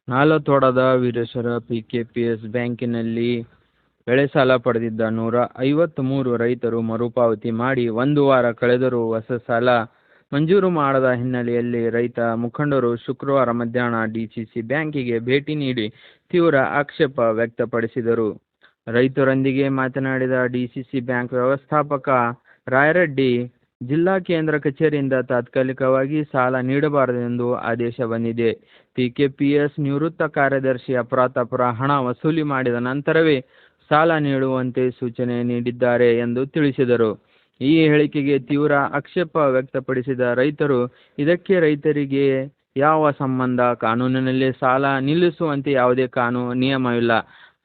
ನಾಲತೋಡದ Veereshwara PKPS ಬ್ಯಾಂಕಿನಲ್ಲಿ ಬೆಳೆ ಸಾಲ ಪಡೆದಿದ್ದ 153 ರೈತರು ಮರುಪಾವತಿ ಮಾಡಿ 1 ವಾರ ಕಳೆದರೂ ಹೊಸ ಸಾಲ ಮಂಜೂರು ಮಾಡದ ಹಿನ್ನೆಲೆಯಲ್ಲಿ ರೈತ ಮುಖಂಡರು ಶುಕ್ರವಾರ ಮಧ್ಯಾಹ್ನ ಡಿಸಿಸಿ ಬ್ಯಾಂಕಿಗೆ ಭೇಟಿ ನೀಡಿ ತೀವ್ರ ಆಕ್ಷೇಪ ವ್ಯಕ್ತಪಡಿಸಿದರು. ರೈತರೊಂದಿಗೆ ಮಾತನಾಡಿದ ಡಿಸಿಸಿ ಬ್ಯಾಂಕ್ ವ್ಯವಸ್ಥಾಪಕ ರಾಯರೆಡ್ಡಿ, ಜಿಲ್ಲಾ ಕೇಂದ್ರ ಕಚೇರಿಯಿಂದ ತಾತ್ಕಾಲಿಕವಾಗಿ ಸಾಲ ನೀಡಬಾರದೆಂದು ಆದೇಶ ಬಂದಿದೆ. ಪಿಕೆಪಿಎಸ್ ನಿವೃತ್ತ ಕಾರ್ಯದರ್ಶಿ ಅಪರಾಧಪುರ ಹಣ ವಸೂಲಿ ಮಾಡಿದ ನಂತರವೇ ಸಾಲ ನೀಡುವಂತೆ ಸೂಚನೆ ನೀಡಿದ್ದಾರೆ ಎಂದು ತಿಳಿಸಿದರು. ಈ ಹೇಳಿಕೆಗೆ ತೀವ್ರ ಆಕ್ಷೇಪ ವ್ಯಕ್ತಪಡಿಸಿದ ರೈತರು, ಇದಕ್ಕೆ ರೈತರಿಗೆ ಯಾವ ಸಂಬಂಧ? ಕಾನೂನಿನಲ್ಲಿ ಸಾಲ ನಿಲ್ಲಿಸುವಂತೆ ಯಾವುದೇ ನಿಯಮವಿಲ್ಲ.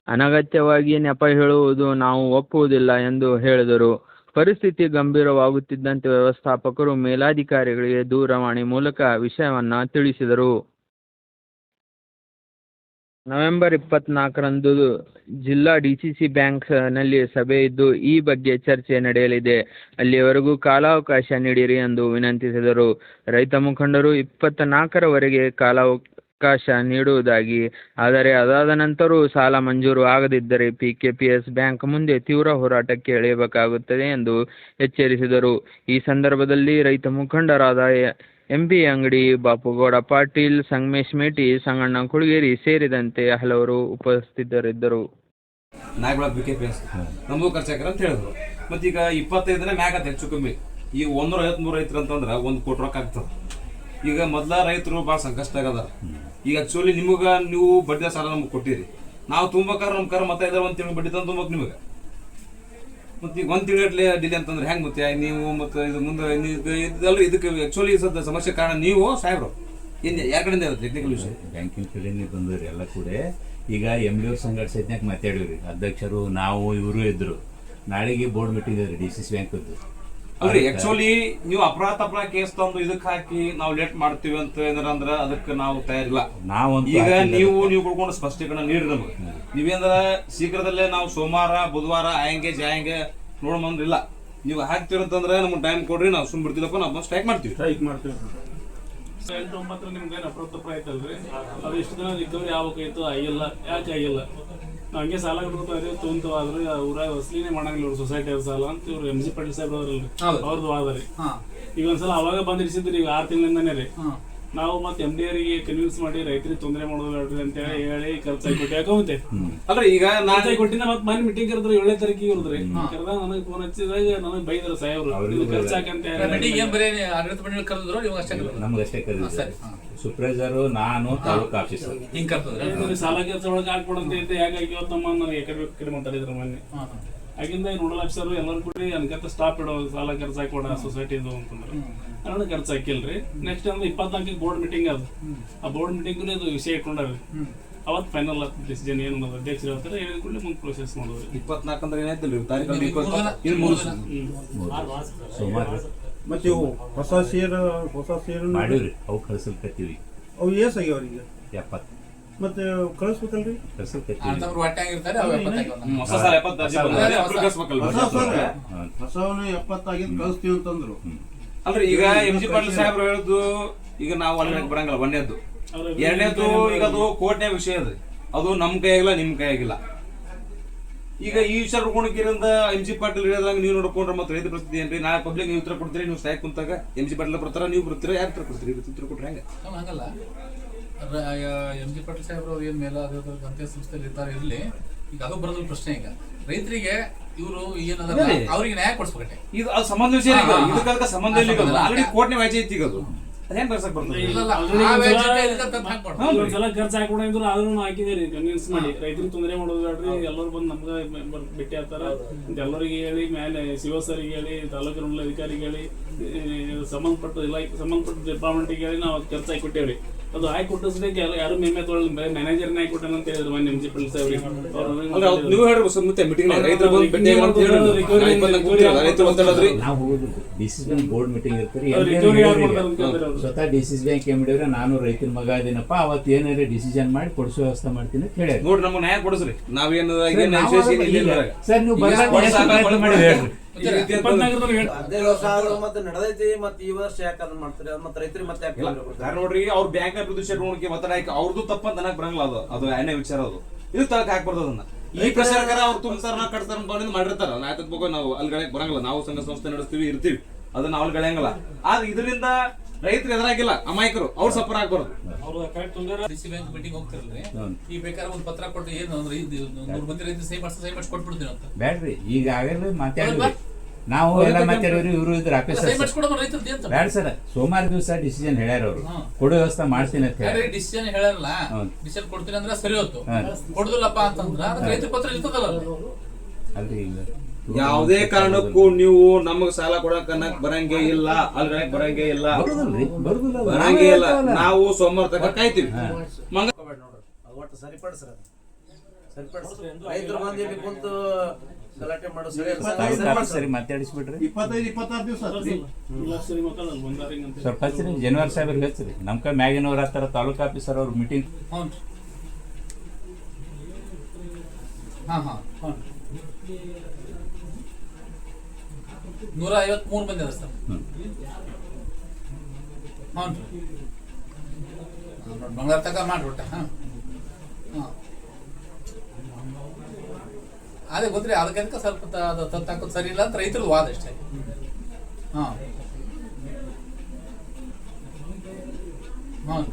ಅನಗತ್ಯವಾಗಿ ನೆಪ ಹೇಳುವುದು ನಾವು ಒಪ್ಪುವುದಿಲ್ಲ ಎಂದು ಹೇಳಿದರು. ಪರಿಸ್ಥಿತಿ ಗಂಭೀರವಾಗುತ್ತಿದ್ದಂತೆ ವ್ಯವಸ್ಥಾಪಕರು ಮೇಲಾಧಿಕಾರಿಗಳಿಗೆ ದೂರವಾಣಿ ಮೂಲಕ ವಿಷಯವನ್ನು ತಿಳಿಸಿದರು. ನವೆಂಬರ್ 24ರಂದು ಜಿಲ್ಲಾ ಡಿಸಿಸಿ ಬ್ಯಾಂಕ್ನಲ್ಲಿ ಸಭೆ ಇದ್ದು ಈ ಬಗ್ಗೆ ಚರ್ಚೆ ನಡೆಯಲಿದೆ. ಅಲ್ಲಿಯವರೆಗೂ ಕಾಲಾವಕಾಶ ನೀಡಿರಿ ಎಂದು ವಿನಂತಿಸಿದರು. ರೈತ ಮುಖಂಡರು 24ರವರೆಗೆ ಕಾಲಾವಕಾಶ ನೀಡುವುದಾಗಿ, ಆದರೆ ಅದಾದ ನಂತರವೂ ಸಾಲ ಮಂಜೂರು ಆಗದಿದ್ದರೆ ಪಿಕೆಪಿಎಸ್ ಬ್ಯಾಂಕ್ ಮುಂದೆ ತೀವ್ರ ಹೋರಾಟಕ್ಕೆ ಇಳಿಯಬೇಕಾಗುತ್ತದೆ ಎಂದು ಎಚ್ಚರಿಸಿದರು. ಈ ಸಂದರ್ಭದಲ್ಲಿ ರೈತ ಮುಖಂಡರಾದ ಎಂಬಿ ಅಂಗಡಿ, ಬಾಪುಗೌಡ ಪಾಟೀಲ್, ಸಂಗಮೇಶ್ ಮೇಟಿ, ಸಂಗಣ್ಣ ಕುಳಗೇರಿ ಸೇರಿದಂತೆ ಹಲವರು ಉಪಸ್ಥಿತರಿದ್ದರು. ನಾಯಕಳ ಪಿಕೆಪಿಎಸ್ ನಮಗೂ ಖರ್ಚಾಕರ ಅಂತ ಹೇಳಿದ್ರು. ಮತ್ತೀಗ 25 ದಿನ ಮ್ಯಾಗ ಹೆಚ್ಚು ಕಮ್ಮಿ. ಈಗ 153 ರೈತರು ಅಂತಂದ್ರೆ 1 ಕೋಟಿ ರೊಕ್ಕ ಆಗ್ತದೆ. ಈಗ ಮೊದಲ ರೈತರು ಭಾಳ ಸಂಕಷ್ಟ ಆಗದ. ಈಗ ಆಕ್ಚುಲಿ ನೀವು ಬಡ್ಡಿ ಸಾಲ ನಮ್ಗೆ ಕೊಟ್ಟಿರಿ, ನಾವು ತುಂಬಕಾರ ನಮ್ಮ ಕರ ಮತ್ತೆ 1 ತಿಂಗಳು ಬಡ್ಡಿ ತಂದು ತುಂಬಕ್ಕೆ ನಿಮಗೆ. ಮತ್ತೆ ಈಗ 1 ತಿಂಗಳೇ ಡಿಲೇ ಅಂತಂದ್ರೆ ಹೆಂಗೆ ಮತ್ತೆ ನೀವು ಮತ್ತೆ ಇದು ಮುಂದೆ ಇದಲ್ರಿ. ಇದಕ್ಕೆ ಆಕ್ಚುಲಿ ಸಮಸ್ಯೆ ಕಾರಣ ನೀವು ಸಾಹೇಬ್ರು ಯಾರ ಕಡೆಯಿಂದ ಇರುತ್ತೆ ಟೆಕ್ನಿಕಲ್ ವಿಷಯ ಬ್ಯಾಂಕಿನ ಕಡೆಯಿಂದ ಬಂದವ್ರಿ ಎಲ್ಲ ಕೂಡ. ಈಗ MD ಅವ್ರ ಸಂಘಟ ಸಹಿತ ಮಾತಾಡಿವ್ರಿ, ಅಧ್ಯಕ್ಷರು ನಾವು ಇವರು ಇದ್ರು. ನಾಳೆಗೆ ಬೋರ್ಡ್ ಮೀಟಿಂಗ್ ಇದ್ರಿ ಡಿಸಿಸಿ ಬ್ಯಾಂಕ್ ಅಲ್ರಿ. ಆಕ್ಚುಲಿ ನೀವು ಅಪರಾಧ ಕೇಸ್ ತಂದು ಇದಕ್ಕೆ ಹಾಕಿ ನಾವು ಲೇಟ್ ಮಾಡ್ತೀವಿ ಅಂತ ಏನಾರ ಅದಕ್ಕೆ ನಾವು ತಯಾರಿಲ್ಲ. ಈಗ ನೀವು ಕೊಡ್ಕೊಂಡು ಸ್ಪಷ್ಟೀಕರಣ ನೀಡ್ರಿ ನಮಗೆ. ನೀವೇಂದ್ರ ಶೀಘ್ರದಲ್ಲೇ ನಾವು ಸೋಮವಾರ ಬುಧವಾರ ಆಯಂಗೆ ನೋಡ್ಬಂದ್ರಿಲ್ಲ. ನೀವು ಹಾಕ್ತಿರಂತಂದ್ರೆ ನಮ್ಗೆ ಟೈಮ್ ಕೊಡ್ರಿ, ನಾವು ಸುಮ್ ಬಿಡ್ತಿಲ್ಲಪ್ಪ, ನಾವು ಸ್ಟ್ರೈಕ್ ಮಾಡ್ತೀವಿ. 8-9 ನಿಮ್ಗೇನು ಅಪ್ರೂಪ ಆಯ್ತಲ್ರಿ, ಅದು ಇಷ್ಟು ದಿನ ರಿಕವರಿ ಆಗ್ಬೇಕಾಯ್ತು, ಆಗಿಲ್ಲ. ಯಾಕೆ ಆಗಿಲ್ಲ? ನಾವು ಹಂಗೆ ಸಾಲ ಕಟ್ಕೊತಾ ಇದೀವಿ, ತೊಗೊಂತಾದ್ರೆ ಊರಾಗ ವಸೂಲಿನೇ ಮಾಡಂಗಿಲ್ಲ ಇವ್ರು ಸೊಸೈಟಿ ಅವ್ರ ಸಾಲ ಅಂತ ಇವ್ರು MG ಪಾಟೀಲ್ ಸಾಹೇಬ್ರು ಅವ್ರಲ್ರಿ, ಅವ್ರದ್ದು ವಾದರಿ. ಈಗ ಒಂದ್ಸಲ ಅವಾಗ ಬಂದಿರಿಸಿದ್ರಿ, ಈಗ 6 ತಿಂಗಳಿಂದಾನೇ ರೀ. ನಾವು ಮತ್ತೆ MD ಅವರಿಗೆ ಕನ್ವಿನ್ಸ್ ಮಾಡಿ ರೈತರಿಗೆ ತೊಂದರೆ ಮಾಡೋದು ಅಂತ ಹೇಳಿ ಖರ್ಚಾಗಿ ಕೊಟ್ಟು ಯಾಕೆ ಅಲ್ರಿ. ಈಗ ನಾನು ಕೊಟ್ಟಿನ ಮತ್ತೆ ಮನೆ ಮೀಟಿಂಗ್ ಕರೆದ್ರೆ 7ನೇ ತಾರೀಕಿಗೆ ಇವ್ರದ್ರಿ ಕರೆದ ನನಗೆ ಫೋನ್ ಹಚ್ಚಿದಾಗ ನನಗೆ ಬೈದ್ರ ಸಾಹೇಬ್ರು ಖರ್ಚಾಕಂತ ಸೂಪರ್ವೈಸರು, ನಾನು ತಾಲೂಕು ಆಫೀಸರ್ ಸಾಲ ಕೆಲಸ ಒಳಗೆ ಹಾಕ್ಬಿಡಂತ ಇದ್ದೆ. ಹಾಗಾಗಿ ಇವತ್ತು ನಮ್ಮ ನನಗೆ ಕಡೆ ಮಾತಾಡಿದ್ರು ಮೊನ್ನೆ. ಆಗಿಂದ ನೋಡಲ್ ಆಫೀಸರ್ ಎಲ್ಲರೂ ಕೂಡ ಅನ್ಕಂತ ಸ್ಟಾಪ್ ಇಡೋ ಸಾಲ ಖರ್ಚು ಹಾಕೊಡ ಸೊಸೈಟಿದು ಅಂತಂದ್ರೆ ನಾನು ಖರ್ಚು ಹಾಕಿಲ್ರಿ. ನೆಕ್ಸ್ಟ್ ಅಂದ್ರೆ 24ಕ್ಕೆ ಬೋರ್ಡ್ ಮೀಟಿಂಗ್ ಅದು. ಆ ಬೋರ್ಡ್ ಮೀಟಿಂಗ್ ಇದು ವಿಷಯ ಇಟ್ಕೊಂಡ್ರಿ. ಅವತ್ತು ಫೈನಲ್ ಡಿಸಿಷನ್ ಏನು ಅಧ್ಯಕ್ಷರು ಹೇಳ್ತಾರೆ, ಹೇಳಿದ ಕೂಡಲೇ ಮುಂದೆ ಪ್ರೊಸೆಸ್ ಮಾಡೋದು. 24 ಅಂದ್ರೆ ಏನಾಯ್ತಲ್ಲ ಸೋಮವಾರ ಮತ್ತೆ ಇವು ಹೊಸ ಸೇರು ಮಾಡಿವ್ರಿ, ಅವು ಕಳ್ಸಲ್ಕತ್ತೀವಿ. ಅವು ಏಸಾಗಿ ಅವ್ರಿಗೆ 70 ಮತ್ತೆ ಕಳಿಸ್ಬೇಕಲ್ರಿ. ಹೊಸವನ್ನ 70 ಆಗಿದ್ ಕಳಿಸ್ತೀವಿ ಅಂತಂದ್ರು. ಅಲ್ರಿ. ಈಗ MG ಪಾಟೀಲ್ ಸಾಹೇಬ್ರು ಹೇಳುದು, ಈಗ ನಾವು ಅಲ್ಲಿ ಬರಂಗಲ್ಲ. 1ನೇದ್ದು 2ನೇದ್ದು ಈಗ ಅದು ಕೋರ್ಟ್ನ ವಿಷಯ ಅದ್ರಿ, ಅದು ನಮ್ ಕೈಯಾಗಿಲ್ಲ, ನಿಮ್ ಕೈಯಾಗಿಲ್ಲ. ಈಗ ಈ ವಿಚಾರ ನೋಡ್ಕೊಂಡಿರಿಂದ MG ಪಾಟೀಲ್ ಹೇಳಿದಾಗ ನೀವು ನೋಡ್ಕೊಂಡ್ರೆ ಮತ್ತೆ ರೈತ ಪರಿಸ್ಥಿತಿ ಏನ್ರಿ? ನಾಳೆ ಪಬ್ಲಿಕ್ ನೀವು ಉತ್ತರ ಕೊಡ್ತೀರಿ, ನೀವು ಸ್ಟ್ರೈಕ್ ಕುಂತಾಗ MG ಪಾಟೀಲ್ ಬರ್ತಾರ, ನೀವು ಬರ್ತೀರಾ, ಯಾರು ಉತ್ತರ ಕೊಡ್ತೀರಿ? ಉತ್ತರ ಕೊಟ್ರೆ ಹೆಂಗ? ಹಂಗಲ್ಲ. MG ಪಾಟೀಲ್ ಸಾಹೇಬ್ರು ಏನ್ ಮೇಲಾಧಿಕಾರಿ ಸಂಸ್ಥೆಯಲ್ಲಿ ಇರ್ತಾರೆ ಇರ್ಲಿ, ಈಗ ಅದು ಬರೋದ್ರ ಪ್ರಶ್ನೆ. ಈಗ ರೈತರಿಗೆ ಇವರು ಏನದ ಅವ್ರಿಗೆ ನ್ಯಾಯ ಕೊಡ್ಸ್ಬೇಕಟ್ಟೆ. ಇದು ಅದು ಸಂಬಂಧ ವಿಷಯ. ಇದಕ್ಕೆ ಸಂಬಂಧ ಇಲ್ಲ, ಆಲ್ರೆಡಿ ಕೋರ್ಟ್ನೇ ವ್ಯಾಜ್ಯ ಐತಿ. ಈಗ ಅದು ಅದೇನ್ ಬರ್ಸಕ್ ಬರ್ತದೆ? ಒಂದ್ಸಲ ಖರ್ಚು ಹಾಕೊಂಡಿದ್ರು ಆದ್ರೂ ಹಾಕಿದೇರಿ ಕನ್ವಿನ್ಸ್ ಮಾಡಿ. ರೈತರಿಗೆ ತೊಂದರೆ ಮಾಡೋದು ಬೇಡ್ರಿ, ಎಲ್ಲರೂ ಬಂದು ನಮ್ಗೆ ಭೇಟಿ ಆಗ್ತಾರ ಅಂತ ಎಲ್ಲರಿಗೆ ಹೇಳಿ, ಮೇಲೆ ಶಿವ ಸರ್ಗೆ ಹೇಳಿ, ತಾಲೂಕು ನೋಡಲ್ ಅಧಿಕಾರಿಗೆ ಹೇಳಿ, ಸಂಬಂಧಪಟ್ಟ ಡಿಪಾರ್ಟ್ಮೆಂಟ್ಗೆ ಹೇಳಿ ನಾವು ಖರ್ಚು ಹಾಕಿ ಕೊಟ್ಟೇವ್ರಿ. ಅದು ಹಾಕಿ ಕೊಟ್ಟಿಸಲಿಕ್ಕೆ ಯಾರು ಮೇಮೆ ತೊಗೊಳ್ಳಿ, ಮ್ಯಾನೇಜರ್ನ ಹಾಕಿ ಕೊಟ್ಟಾನ ಅಂತ ಹೇಳಿದ್ರು ಮೊನ್ನೆ MG ಪಾಟೀಲ್ ಸಾಹೇಬ್ರಿಗೆ. ನೀವು ಹೇಳ್ರಿ ಮತ್ತೆ ಮೀಟಿಂಗ್ ರೈತರು ಬಂದು ಭೇಟಿ ಅಂತ ಹೇಳಿದ್ರಿ. ನಾವು ಹೋಗುದು ಡಿಸಿಸಿ ಬ್ಯಾಂಕ್ ಬೋರ್ಡ್ ಮೀಟಿಂಗ್ ಇರ್ತೀರಿ. ಸ್ವತಃ ಡಿಸಿಸಿ ಬ್ಯಾಂಕ್ MD ನಾನು ರೈತರ ಮಗ ಇದೀನಪ್ಪ, ಅವತ್ತು ಏನಾರ ಡಿಸಿಷನ್ ಮಾಡಿ ಕೊಡಿಸೋ ವ್ಯವಸ್ಥೆ ಮಾಡ್ತೀನಿ ಅಂತ ಹೇಳಿ ನೋಡ್ರಿ. ನಮ್ಗೆ ನ್ಯಾಯ ಕೊಡಿಸ್ರಿ. ನಾವೇನು ಸರ್ ನೀವು ಮಾಡಿ ಹೇಳ್ರಿ. ಮತ್ತೆ ನಡೆದೈತಿ ಮತ್ತೆ ಈ ವರ್ಷ ಯಾಕೆ ಅದನ್ನ ಮಾಡ್ತಾರೆ ಮತ್ತೆ ರೈತರಿಗೆ ಮತ್ತೆ ಯಾಕೆ ಕಾರಣ ನೋಡ್ರಿ ಅವ್ರ ಬ್ಯಾಂಕ್ ನ ಪ್ರದೂಷಣ ನೋಡಕ್ಕೆ ಒತ್ತಡ ಹಾಕಿ ಅವ್ರದ್ದು ತಪ್ಪ ನನಗೆ ಬರಂಗಿಲ್ಲ ಅದು ಎಣ್ಣೆ ವಿಚಾರ ಅದು ಇದು ತಳಕ್ ಹಾಕ್ಬಾರ್ದು ಅದನ್ನ ಈ ಪ್ರಚಾರಕರ ಅವ್ರು ತುಂಬ್ತಾರ ಕಟ್ತಾರ ಬಂದು ಮಾಡಿರ್ತಾರ ಆಯ್ತದ ನಾವು ಅಲ್ಗಳಕ್ಕೆ ಬರಂಗಿಲ್ಲ ನಾವು ಸಂಘ ಸಂಸ್ಥೆ ನಡೆಸ್ತೀವಿ ಇರ್ತೀವಿ ಅದನ್ನ ಅವ್ರು ಗಳಂಗಿಲ್ಲ ಆದ್ರೆ ಇದರಿಂದ ರೈತರು ಎದುರಾಗಿಲ್ಲ ಅಮಾಯಕರು ಅವ್ರು ಸಫರ್ ಆಗ್ಬಾರ್ದು. ಡಿಸಿ ಬ್ಯಾಂಕ್ ಮೀಟಿಂಗ್ ಹೋಗ್ತಿರಲ್ರಿ ಈ ಬೇಕಾದ್ರೆ ಒಂದು ಪತ್ರ ಕೊಟ್ಟು ಏನು ಅಂದ್ರೆ 100 ಮಂದಿ ರೈತರು ಸಹಿ ಮಾಡಿಸಿ ಕೊಟ್ಬಿಡ್ತೀನಿ ಅಂತ ಬ್ಯಾಡ್ರಿ ಈಗ ಆಗಲೇ ಮಾತಾಡಿದ್ರಿ ನಾವು ಎಲ್ಲ ಮಾತಾಡಿದ್ರಿ ಇವರು ಇದ್ರ ಆಫೀಸರ್ ಸಹಿ ಮಾಡಿಸ್ಕೊಡೋ ರೈತರು ಅಂತ ಬ್ಯಾಡ ಸರ್ ಸೋಮವಾರ ದಿವಸ ಡಿಸಿಷನ್ ಹೇಳ್ಯಾರ ಅವ್ರು ಕೊಡೋ ವ್ಯವಸ್ಥೆ ಮಾಡ್ತೀನಿ ಅಂತ ಹೇಳಿ ಡಿಸಿಷನ್ ಹೇಳಲ್ಲ ಡಿಸಿಷನ್ ಕೊಡ್ತೀನಿ ಅಂದ್ರೆ ಸರಿ ಹೊತ್ತು ಕೊಡುದಿಲ್ಲಪ್ಪ ಅಂತಂದ್ರ ಅದಕ್ಕೆ ರೈತರ ಪತ್ರ ಇರ್ತದಲ್ಲ ಅಲ್ರಿ ಈಗ ಯಾವುದೇ ಕಾರಣಕ್ಕೂ ನೀವು ನಮಗ್ ಸಾಲ ಕೊಡಕ್ ಬರಂಗೇ ಇಲ್ಲ ಅಲ್ಗಳಕ್ ಬರಂಗೇ ಇಲ್ಲ ಬರಂಗೇ ಇಲ್ಲ ನಾವು ಸೋಮವಾರ ತನಕ ಕಾಯ್ತೀವಿ ಒಟ್ಟು ಸರಿಪಡಿಸ್ರಿ ರೈತರು ಬಂದು ಇಲ್ಲಿ ಕುಂತು ಗಲಾಟೆ ಮಾಡೋ ಸರಿ ಮಾತಾಡಿಸ್ಬಿಟ್ರಿ 25-26 ದಿವಸ ಸ್ವಲ್ಪ ಹಚ್ಚಿರಿ ಜನವರಿ ಸಾಹೇಬ್ರಿಗೆ ಹಚ್ಚಿರಿ ನಮ್ ಕೈ ಮ್ಯಾಗಿನವ್ರ ಹತ್ತಾರ ತಾಲೂಕು ಆಫೀಸರ್ ಅವ್ರ ಮೀಟಿಂಗ್ ಹ್ಞೂ ಹ್ಞೂ 153 ಮಂದಿ ಅದ ಸರ್. ಹ್ಞೂ ಬಂಗಾರ ತಕ ಮಾಡ್ಬಿಟ್ಟ ಅದೇ ಗೊತ್ತ್ರಿ ಅದಕ್ಕೆ ಸ್ವಲ್ಪ ತಕ್ಕೋದು ಸರಿ ಇಲ್ಲ ಅಂತ ರೈತರು ವಾದ ಅಷ್ಟೇ. ಹಾಂ ಹಾಂ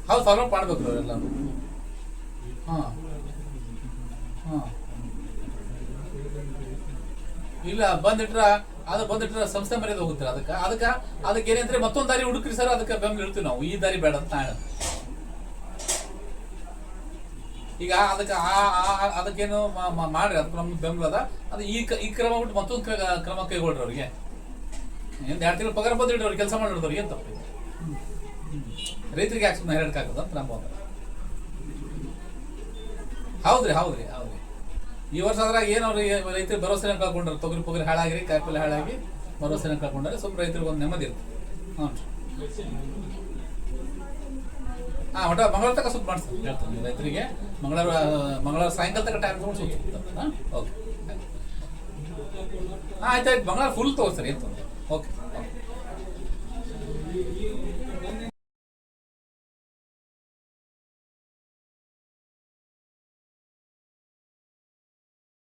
ಹೌದು ಫಾಲೋ ಮಾಡ್ಬೇಕು ಅವರೆಲ್ಲ. ಹಾಂ ಹಾಂ ಇಲ್ಲ ಬಂದಿಟ್ರ ಸಂಸ್ಥೆ ಮರ್ಯಾದೆ ಹೋಗುತ್ತೆ. ಅದಕ್ಕೆ ಏನಂದ್ರೆ ಮತ್ತೊಂದು ದಾರಿ ಹುಡುಕ್ರಿ ಸರ್, ಅದಕ್ಕೆ ಬೆಂಬಲ ಇರ್ತೀವಿ ನಾವು. ಈ ದಾರಿ ಬೇಡ ಅಂತ ಈಗ ಅದಕ್ಕೇನು ಮಾಡ್ರಿ, ಅದಕ್ಕೆ ನಮ್ಗೆ ಬೆಂಬಲ ಅದ. ಅದು ಈ ಕ್ರಮ ಬಿಟ್ಟು ಮತ್ತೊಂದು ಕ್ರಮ ಕೈಗೊಳ್ರಿ ಅವ್ರಿಗೆ. 2 ತಿಂಗಳು ಪಗಾರ ಬಂದಿಡ್ರಿ ಅವ್ರಿಗೆ, ಕೆಲಸ ಮಾಡಿಡ್ದವ್ರಿಗೆ ಏನು ತಪ್ಪು. ರೈತರಿಗೆ ಯಾಕೆ ಸುಮ್ಮನೆ ಹೇಳಕ್ಕಾಗದ ಅಂತ ನಮ್ಮ ಹೌದ್ರಿ. ಈ ವರ್ಷ ಅದ್ರಾಗ ಏನು ಅವ್ರಿಗೆ ರೈತರು ಭರವಸೆನ ಕಳ್ಕೊಂಡ್ರೆ, ತೊಗರಿ ಹಾಳಾಗಿರಿ, ಕಾಯಿಪಲ್ಲೆ ಹಾಳಾಗಿ ಭರವಸೆನ ಕಳ್ಕೊಂಡ್ರೆ ಸ್ವಲ್ಪ ರೈತರಿಗೆ ಒಂದು ನೆಮ್ಮದಿ ಇರುತ್ತೆ. ಹ್ಞೂ ಒಟ್ಟ ಮಂಗಳವಾರ ತನಕ ಸುತ್ತ ಮಾಡ್ತೀನಿ ಹೇಳ್ತೀನಿ ರೈತರಿಗೆ. ಮಂಗಳವಾರ ಸಾಯಂಕಾಲ ತನಕ ಟೈಮ್ ತೊಗೊಂಡು ಸುತ್ತ. ಓಕೆ ಆಯ್ತಾಯ್ತು, ಮಂಗಳವಾರ ಫುಲ್ ತಗೋರಿ ಸರ್, ಏನು ತೊಂದರೆ. ಓಕೆ.